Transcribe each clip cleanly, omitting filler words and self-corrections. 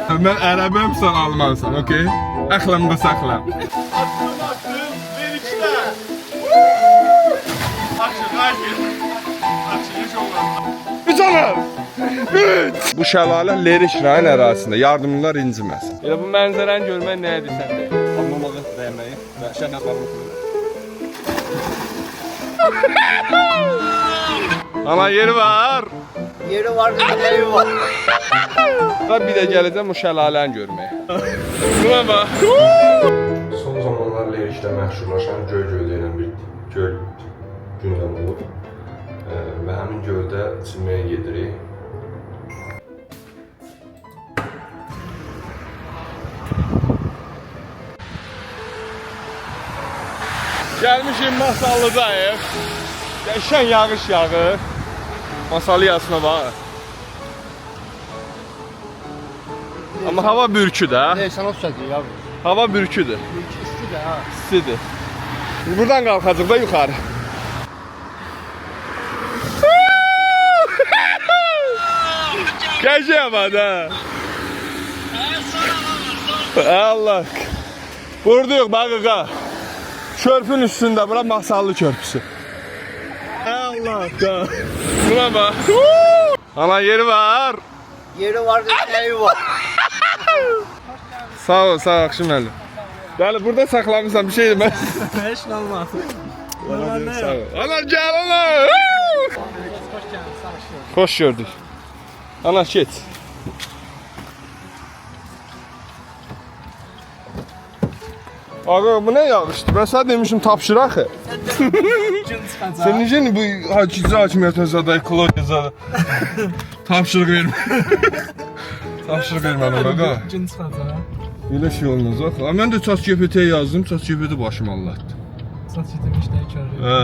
Ben Ərəbəm, sən Almansan, okey? Əxləmdə saxlam. Attım, ver içdə. Açın, Üç alır! Üç! Bu şəlalə Leriş rayon ərazisində, yardımlılar inciməsin. Elə bu mənzərəni görmək nə edir səndə? Anlamağı, bəyənməyi və şəhərlərimi oxuyur. Ana yeri var. Yeri var, evi var. Bir də gələcəm o şəlaləni görməyə. Buna bax. Son zamanlar Lerişdə məşhurlaşan Göygöl deyilən bir göl gündəm olub. Və həmin göldə çimməyə gedirik. Gəlmişim Masallıdayıq. Qəşəng yağış yağır. Masallı yasına bax. Amma hava bürküdür. Ne, sana söyledi ya. Hava bürküdür. İsti de ha. İstidir. Buradan qalxacaq da yuxarı. Qəşəng var da. Allah. Vurduyuq balığa. Körpün üstündə bura Masallı körpüsü. Allah da. Buna bax. Ana yeri var. Yeri var, evi var. Sağ ol, sağ ol Akşin müəllim. Bəli, burada saxlamısan bir şey deməz. Heç nə olmaz. Sağ ol. Ana gəl ana. Xoş gördük. Ana geç. Aga bu nə yağışdı? Ben sana demişim tapşır axı. Sen necə bu hakimci hakimiyyətin zadı, ekologiya zadı. Tapşırıq vermə. Tapşırıq vermə ona. Gün çıxacaq. Belə şey olmaz axı. Mən də ChatGPT-yə yazdım, ChatGPT başım anlatdı. Saç yedirmişlər körü. Hə.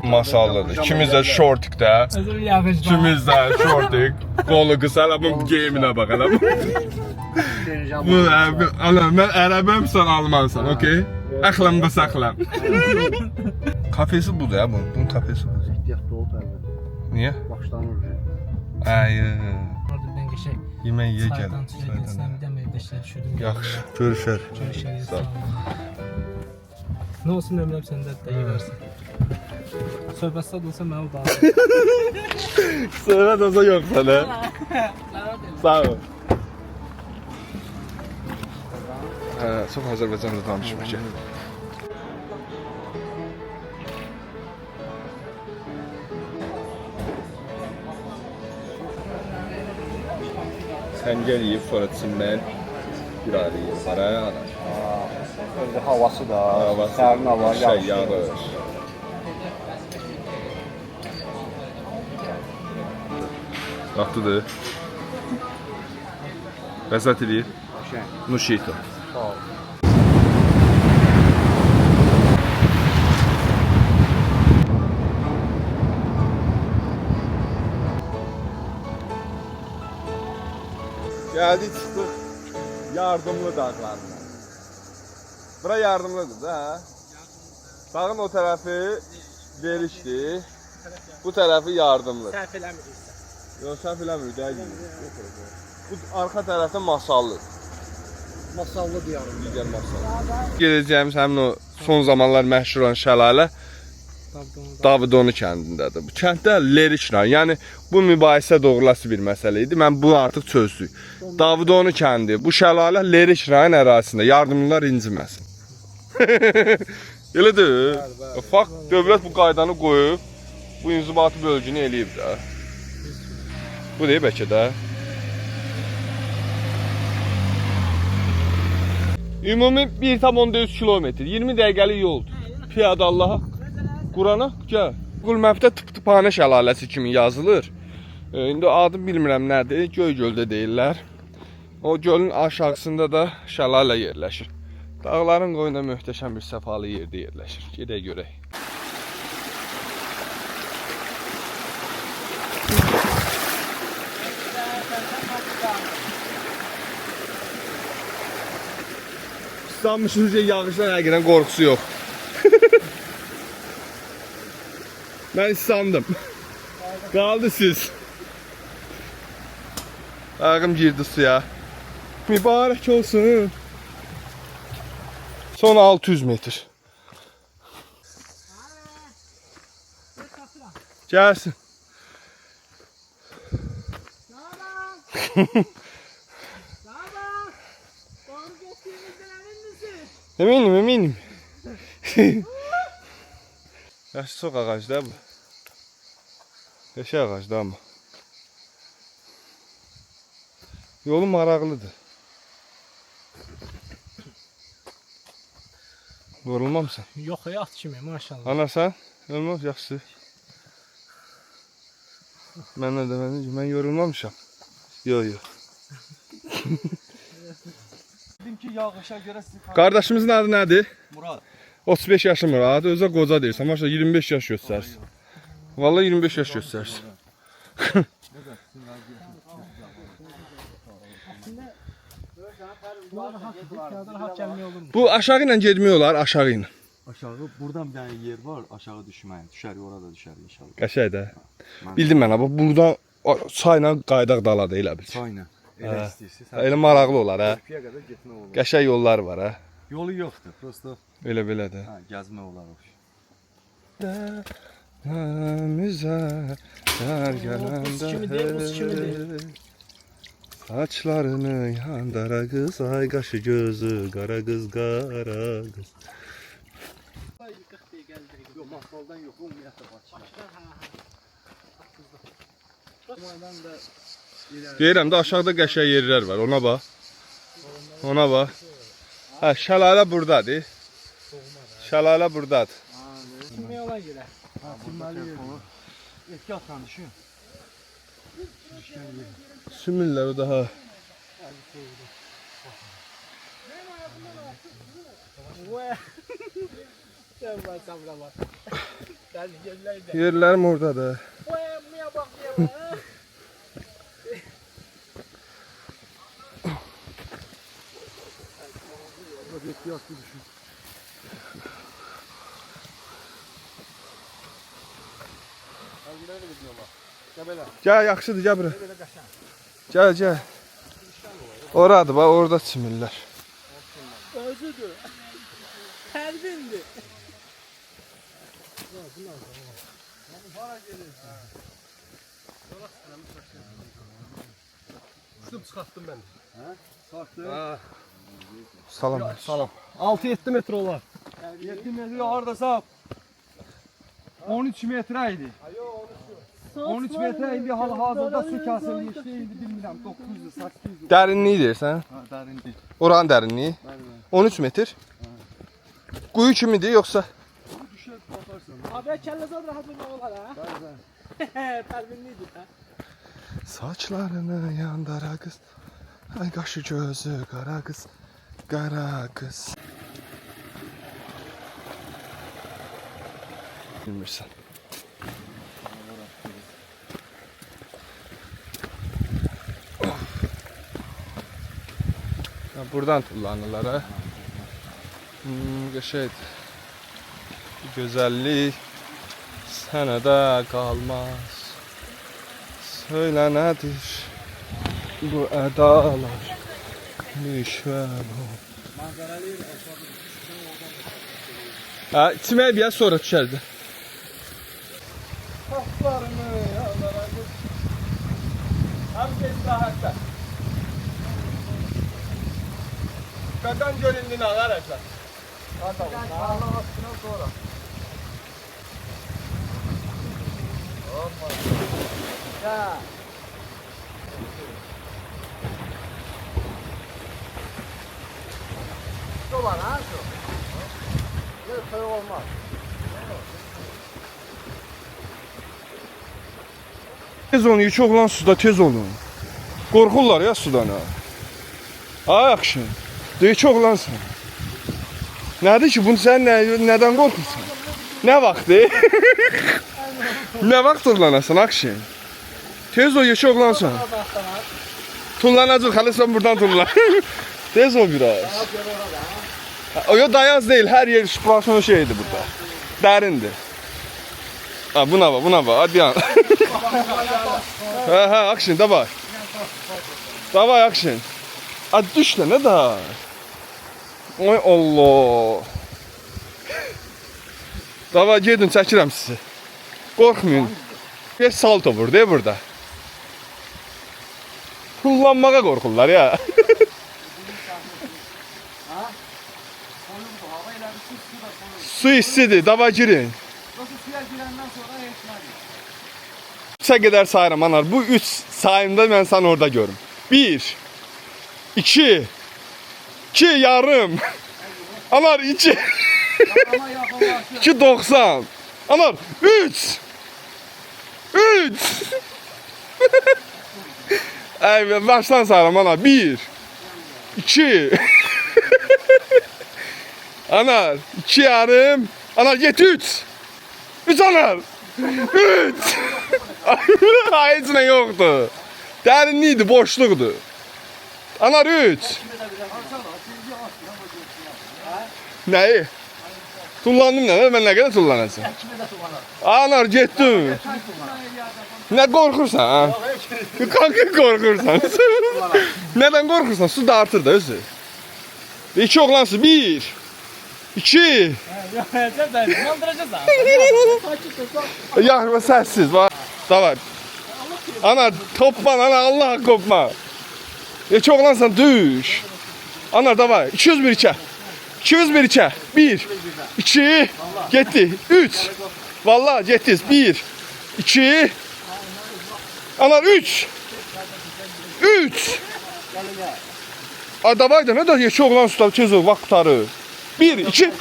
Masallıdır. İkimiz də şortik də. Özür yağış var. İkimiz də şortik. Qolu qısa, amma geyiminə bax elə. Bu mən Ərəbəm, sən Almansan, okey? Əxləmdə saxlam. Kafesi budur ya bunun. Bunun kafesi budur. İhtiyatlı ol əlbəttə. Niyə? Başlanır. Ayı. Orada ben geçək. Yemək yeyə gəl. Saydan çəkilsən bir də evdə işlər düşürdüm. Yaxşı. Görüşər. Görüşərik. Sağ ol. Ne olsun ömrüm səndə də yeyərsən. Söhbət sad olsa mən o da. Söhbət olsa yox sənə. Sağ ol. Çox Azərbaycanda danışmaq gəl. Sən gəl yiyib, sonra çimdən bir ayrı yiyib. Para ana. Özü havası da, Havası, sərin hava, şey yağış. Vaxtıdır. Vəsat edir. Nuşito. Sağ ol. Gəldik, çıxdıq yardımlı dağlarına. Bura yardımlıdır da, hə? Dağın o tərəfi verişdir, bu tərəfi yardımlı. Səhv eləmirsən. Yox, səhv eləmirik, dəqiq. Bu arxa tərəfdə Masallı. Masallı diyarım. Digər Masallı. Gedəcəyimiz həmin o son zamanlar məşhur olan şəlalə Davidonu kəndindədir. Bu kənddə Leriş rayon, yəni bu mübahisə doğrulası bir məsələ idi. Mən bunu artıq çözdük. Davidonu kəndi, bu şəlalə Leriş rayon ərazisində, yardımlılar inciməsin. Elədir. Fakt dövlət bu qaydanı qoyub, bu inzibatı bölgünü eləyib də. Bu deyib bəlkə də. Ümumi 1,3 kilometr, 20 dəqiqəlik yoldur. Piyada Allaha. Qurana gəl. Google Map'də Tıptıphane şəlaləsi kimi yazılır. İndi adı bilmirəm nədir, Göygöldə deyirlər. O gölün aşağısında da şəlalə yerləşir. Dağların qoyunda möhtəşəm bir səfalı yerdə yerləşir. Gedək görək. İstanmışsınız ya, yağışdan həqiqətən qorxusu yox. Mən istandım. Qaldı siz. Ayağım girdi suya. Mübarək olsun. Son 600 metr. Gəlsin. Eminim. Yaşı çok ağacda bu. Yaşı ağacda ama. Yolu maraqlıdır. Yorulmamsan. Yox, at kimi maşallah. Ana sən? Yorulmaz, yaxşı. Mən nə demədim ki, mən yorulmamışam. Yox. Dedim ki yağışa göre sizi Qardaşımızın adı nədir? Murad. 35 yaşı Murad. Özə qoca deyirsən. Maşallah 25 yaş göstərirsən. Vallahi 25 yaş göstərirsən. Rahat gəlmək olurmuş. Bu aşağı ilə getmək olar, aşağı ilə. Aşağı buradan bir tane yer var. Aşağı düşmeyin. Düşer orada düşer inşallah. Qəşəngdir. Bildim mən abi. Buradan çayla qaydaq dalada elə bil. Çayla. Elə istəyirsiz. Elə maraqlı olar hə. Körpüyə qədər getmək olur. Qəşəng yollar var hə. Yolu yoxdur. Prosto Elə belə də. gəzmək olar. Müzə yar Buz kimidir. Saçlarını yandara qız, ay qaşı gözü, qara qız, qara qız. Yox, masaldan yox, ümumiyyətlə Bakı. Deyirəm də aşağıda qəşəng yerlər var, ona bax. Ona bax. Hə, şəlalə burdadır. Şəlalə burdadır. Kimi yola görə. Ehtiyatla düşün. Sümürlər o daha. Sən bax, sabra bax. Sən gözləydə. Yerlərim oradadır. Miya bax, miya bax. Ehtiyatlı düşün. Gəl, yaxşıdır, gəl bura. Gəl. Oradır, bax, orada çimirlər. Özüdür. Hərbindir. Uçtum çıxartdım ben. Hə? Çıxartdım. Salam. 6-7 metre olar. 7 metre hardasa 13 metre idi. 13 metre indi hal-hazırda su kəsildi. İşte indi bilmirəm 900 800. Dərinliyi deyirsən? Ha, dərindir. Oranın dərinliyi? 13 metr. Quyu kimidir, yoxsa? Düşər baxarsan. Abi kəlləzad rahat durmaq olar ha? Bəli. Pərvinlidir ha? Saçlarını yandara qız, ay qaşı gözü, qara qız, qara qız. Bilmirsən. Buradan tullanırlar ha. Qəşəngdir. Gözəllik sənə də qalmaz. Söylə nədir bu ədalar, müşvər ol. Hə, içmək bir sonra düşərdi. Saçlarını yandara qız, həm istirahatdə. Qadan göründün ağar əsər. Allah aşkına sonra. Ha. Su var ha su. Yok köy olmaz. Tez olun, yük oğlan suda tez olun. Qorxurlar ya sudan ha. Ay yaxşı. Yük oğlansan. Nədir ki, bunu sən nədən qorxursan? Nə vaxtı? Nə vaxt tullanasan akşin? Tez ol, yük oğlansan. Tullanacaq, hələ sən buradan tullan. Tez ol biraz. O yo dayaz değil, her yer şıplaşma şeydi burada. Dərindir. Ha, buna bak, hadi yan. Ha, akşin, davay. Davay action. A düşle ne da? Oy Allah. Davay gedin çəkirəm sizi. Qorxmayın. Bir salto vur de burada. Kullanmağa qorxurlar ya. Su istidir, dava girin. Suya girəndən sonra etmədi. 3'e kadar sayarım anar. Bu 3 sayımda ben sana orada görüm. 1 2 2 yarım. Anar 2 Ama yaxınlaşdı. 2 90. Anar 3 3 Ay baştan sayarım anar. 1 2 Anar 2 yarım. Anar get 3 3 anar 3 Hayır ne yoktu. Derinliydi, boşluktu. Anar 3 Neyi? Tullandım ne? Ben ne kadar tullanacağım? Anar getdim. Ne korkursan ha? Kanka korkursan. Neden korkursan? Su dağıtır da özü. 2 oğlansın. 1 2 Yakma sessiz var. Da var. Ana topma ana Allah kopma. Çok oğlansan düş. Ana da var. 201 içe. 201 içe. 1 2 gitti. 3 Vallahi getdiniz. 1 2 Ana 3 3 Davay da ne da yeşil oğlan suda tez ol vaxtları. 1 2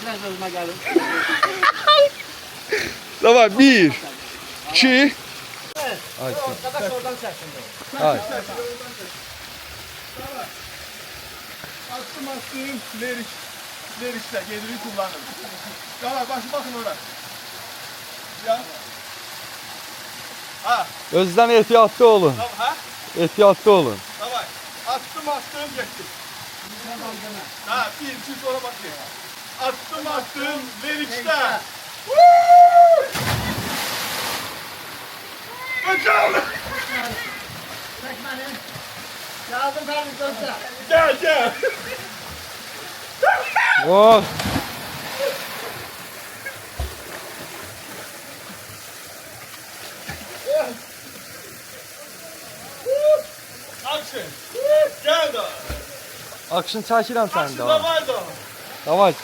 Davay 1 2 Ay. Ay. Attım lerikler gelirini kullanın. Davay başı bakın oraya. Ya. Ha. Özden ehtiyatlı olun. Tamam ha. Ehtiyatlı olun. Davay. Attım geçti. Ha 1 2 sonra bakayım. Attım lerikler. Hocam. Gel. Oh. Action. Gel da. Action çəkirəm sən də. Davay da. Davay.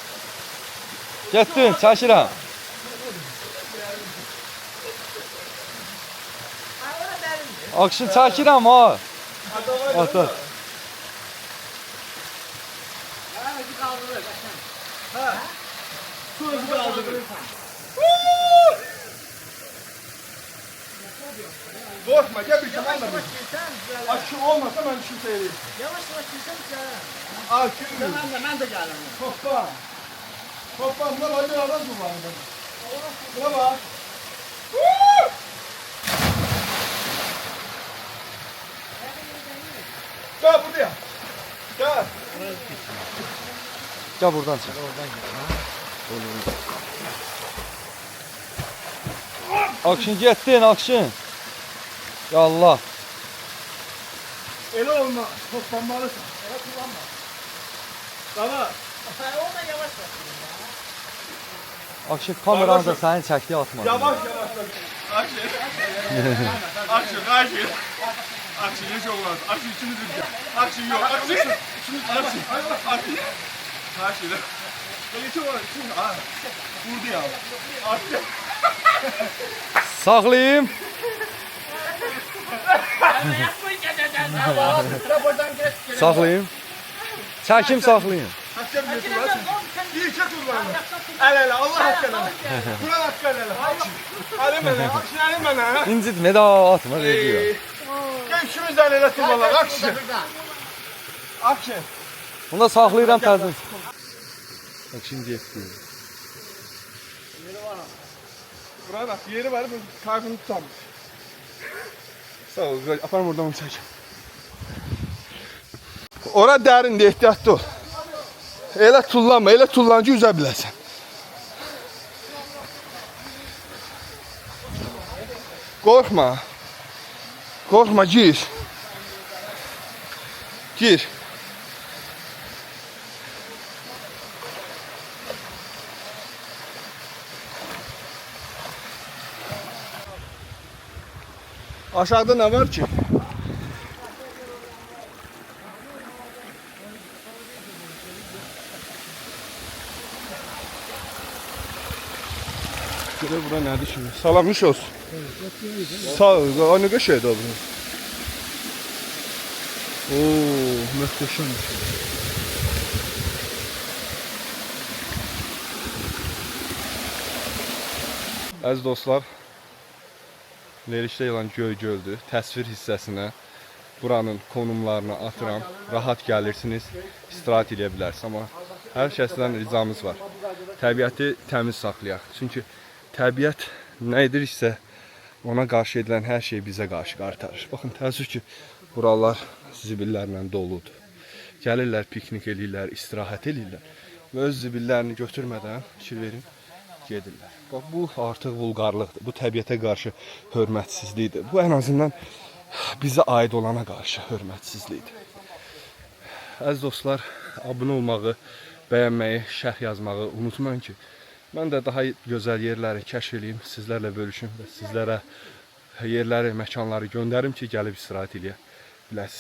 Getdin, çəkirəm. Action çəkirəm ha. At. Sözü kaldırır. Korkma gel bir tamam da. Aşkım olmasa ben şu seyredeyim. Yavaş girsen Aşkım. ben de gelirim. Hoppa. Hoppa bunlar aynı yerden kullanıyor. Buna bak. Gel buraya. Gel. Gel buradan çək. Action getdin, action. Ya Allah. Ele olma. Toplanmalısın. Ele kullanma. Tamam. O da yavaş Action kameranı da sənin çəkdiyi atma. Yavaş. Action. Action. Action hiç olmaz. Action içimiz ülke. Action yok. Action. Action. Action. Böyle çok var. Vurdu ya. Action. Saxlayım. Saxlayım. Çəkim saxlayın. Hakem götürürsün. Bir iki kullanın. El Allah hakkını. Kur'an hakkını. Alim bana. İncitmə də atma deyir. Gel üçümüzden ele kullanalım. Action. Action. Bunda saxlayıram təzən. Action getdi. Buraya bak yeri var. Kalbini tutamış. Sağ ol. Aparım oradan onu çek. Ora derindir, ehtiyatlı ol. Elə tullanma, elə tullancı üzə biləsən. Korkma. Korkma, gir. Gir. Aşağıda ne var ki? Şöyle bura nədir şimdi? Salammış olsun. Sağ ol. Ne şeydi o bu? Oo, muhteşem. Əziz dostlar, Lerişdə olan Göygöldür. Təsvir hissəsinə buranın konumlarını atıram. Rahat gəlirsiniz, istirahət edə bilərsiniz. Amma hər kəsdən ricamız var. Təbiəti təmiz saxlayaq. Çünki təbiət nə edirsə, ona qarşı edilən hər şey bizə qarşı qaytarır. Baxın, təəssüf ki, buralar zibillərlə doludur. Gəlirlər, piknik eləyirlər, istirahət eləyirlər və öz zibillərini götürmədən fikir verin, gedirlər. Bax, bu artıq vulqarlıqdır. Bu təbiətə qarşı hörmətsizlikdir. Bu ən azından bizə aid olana qarşı hörmətsizlikdir. Əziz dostlar, abunə olmağı, bəyənməyi, şərh yazmağı unutmayın ki, mən də daha gözəl yerləri kəşf edeyim, sizlərlə bölüşüm və sizlərə yerləri, məkanları göndərim ki, gəlib istirahət eləyə biləsiniz.